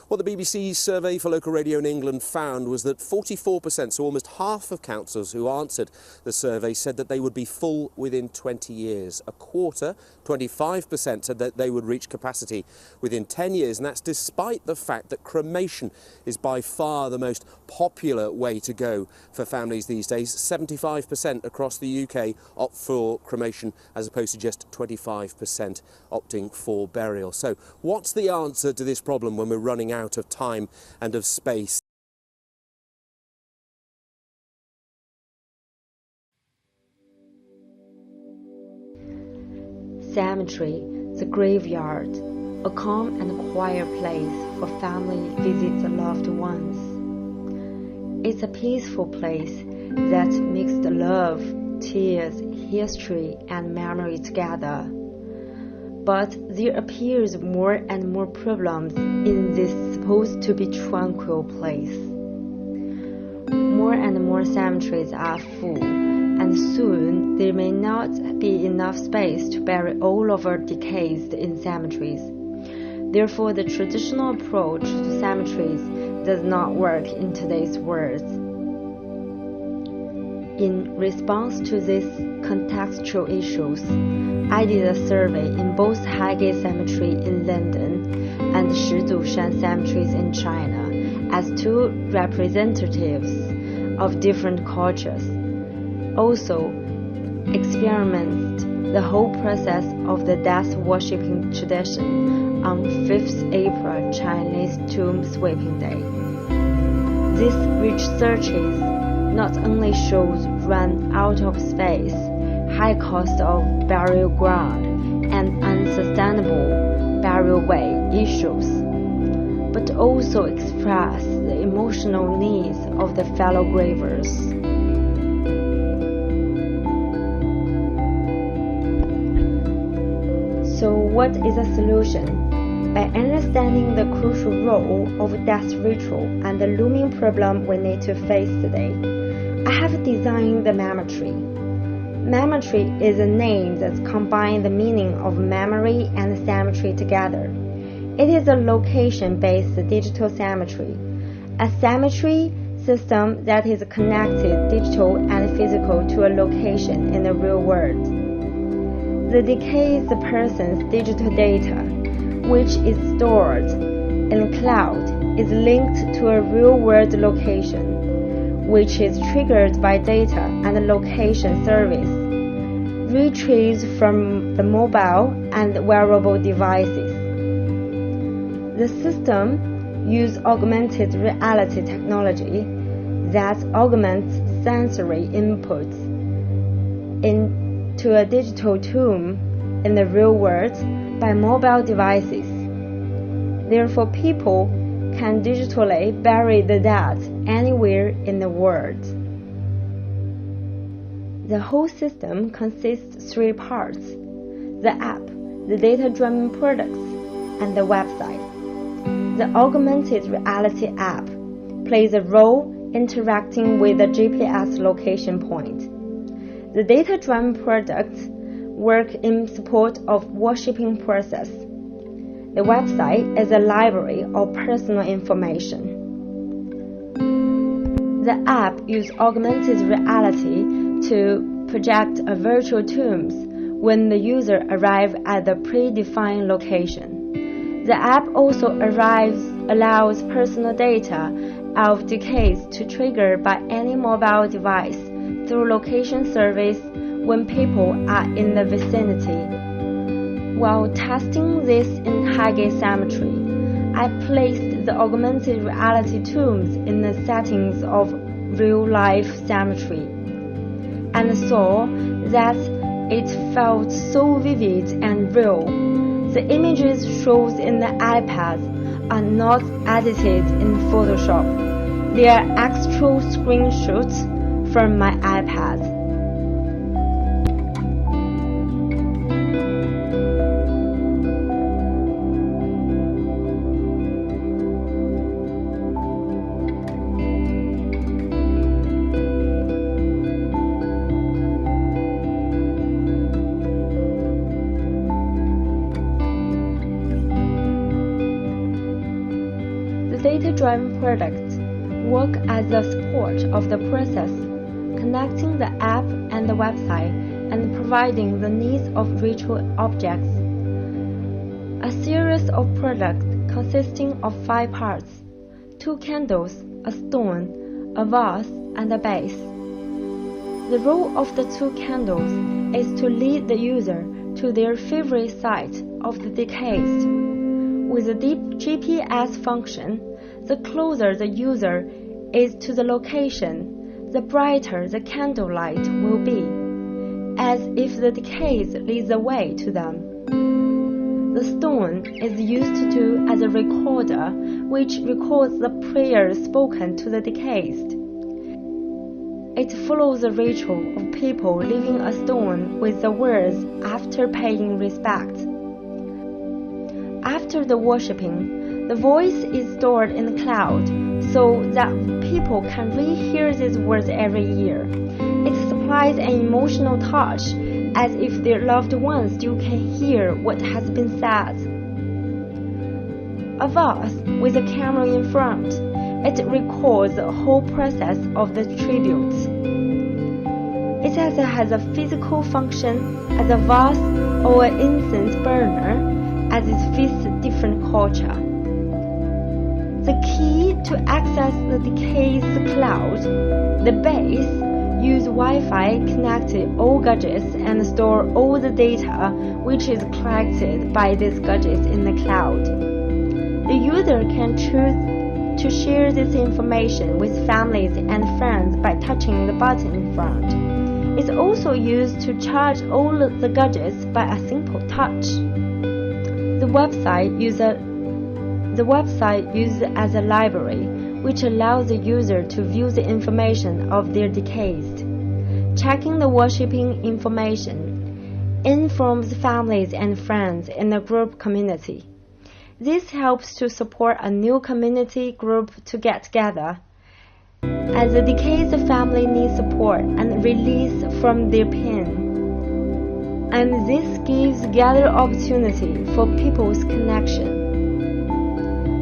What the BBC's survey for local radio in England found was that 44%, so almost half of councils who answered the survey, said that they would be full within 20 years. A quarter, 25%, said that they would reach capacity within 10 years, and that's despite the fact that cremation is by far the most popular way to go for families these days. 75% across the UK opt for cremation as opposed to just 25% opting for burial. So what's the answer to this problem when we're running out of time and of space? Cemetery, the graveyard, a calm and quiet place for family visits loved ones. It's a peaceful place that mixed love, tears, history, and memory together. But there appears more and more problems in this supposed to be tranquil place. More and more cemeteries are full, and soon there may not be enough space to bury all of our deceased in cemeteries. Therefore, the traditional approach to cemeteries does not work in today's world. In response to these contextual issues, I did a survey in both Highgate Cemetery in London and Shizhushan cemeteries in China as two representatives of different cultures. Also, experimented the whole process of the death worshipping tradition on 5th April Chinese Tomb Sweeping Day. These researches not only shows run out of space, high cost of burial ground, and unsustainable burial way issues, but also express the emotional needs of the fellow gravers. So what is the solution? By understanding the crucial role of death ritual and the looming problem we need to face today, I have designed the MEMETERY. MEMETERY is a name that combines the meaning of memory and cemetery together. It is a location-based digital cemetery, a cemetery system that is connected digital and physical to a location in the real world. The deceased person's digital data, which is stored in the cloud, is linked to a real-world location, which is triggered by data and location service, retrieved from the mobile and wearable devices. The system uses augmented reality technology that augments sensory inputs into a digital tomb in the real world by mobile devices. Therefore, people can digitally bury the dead anywhere in the world. The whole system consists of 3 parts: the app, the data-driven products, and the website. The augmented reality app plays a role interacting with the GPS location point. The data-driven products work in support of worshipping process. The website is a library of personal information. The app uses augmented reality to project a virtual tombs when the user arrives at the predefined location. The app also allows personal data of deceased to trigger by any mobile device through location service when people are in the vicinity. While testing this in Highgate Cemetery, I placed the augmented reality tombs in the settings of real-life cemetery and saw that it felt so vivid and real. The images shown in the iPad are not edited in Photoshop. They are actual screenshots from my iPad. The data-driven products work as the support of the process, connecting the app and the website and providing the needs of ritual objects. A series of products consisting of 5 parts: 2 candles, a stone, a vase, and a base. The role of the 2 candles is to lead the user to their favorite site of the deceased. With a deep GPS function, the closer the user is to the location, the brighter the candlelight will be, as if the deceased leads the way to them. The stone is used to as a recorder, which records the prayers spoken to the deceased. It follows the ritual of people leaving a stone with the words after paying respect. After the worshipping, the voice is stored in the cloud so that people can rehear these words every year. It supplies an emotional touch, as if their loved ones still can hear what has been said. A vase with a camera in front, it records the whole process of the tributes. It has a physical function as a vase or an incense burner, as it fits different culture. The key to access the deceased cloud, the base, use Wi-Fi connected all gadgets and store all the data which is collected by these gadgets in the cloud. The user can choose to share this information with families and friends by touching the button in front. It's also used to charge all the gadgets by a simple touch. The website used as a library, which allows the user to view the information of their deceased. Checking the worshipping information informs families and friends in the group community. This helps to support a new community group to get together, as the deceased family needs support and release from their pain. And this gives gather opportunity for people's connection.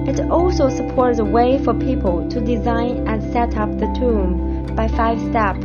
It also supports a way for people to design and set up the tomb by 5 steps.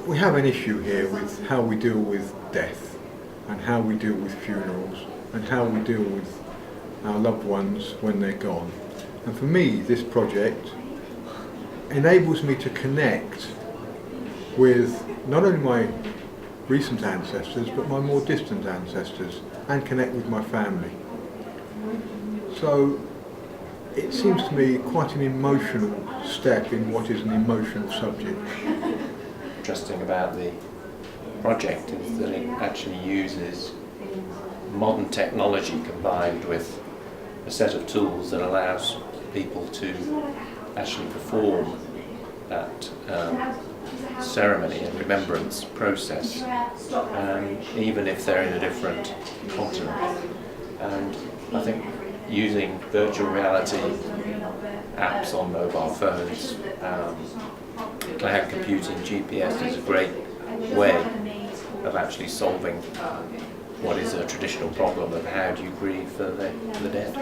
we have an issue here with how we deal with death and how we deal with funerals and how we deal with our loved ones when they're gone. And for me, this project enables me to connect with not only my recent ancestors but my more distant ancestors and connect with my family. So it seems to me quite an emotional step in what is an emotional subject. Interesting about the project is that it actually uses modern technology combined with a set of tools that allows people to actually perform that ceremony and remembrance process, even if they're in a different continent. And I think using virtual reality apps on mobile phones, cloud computing, GPS is a great way of actually solving what is a traditional problem of how do you grieve for the dead.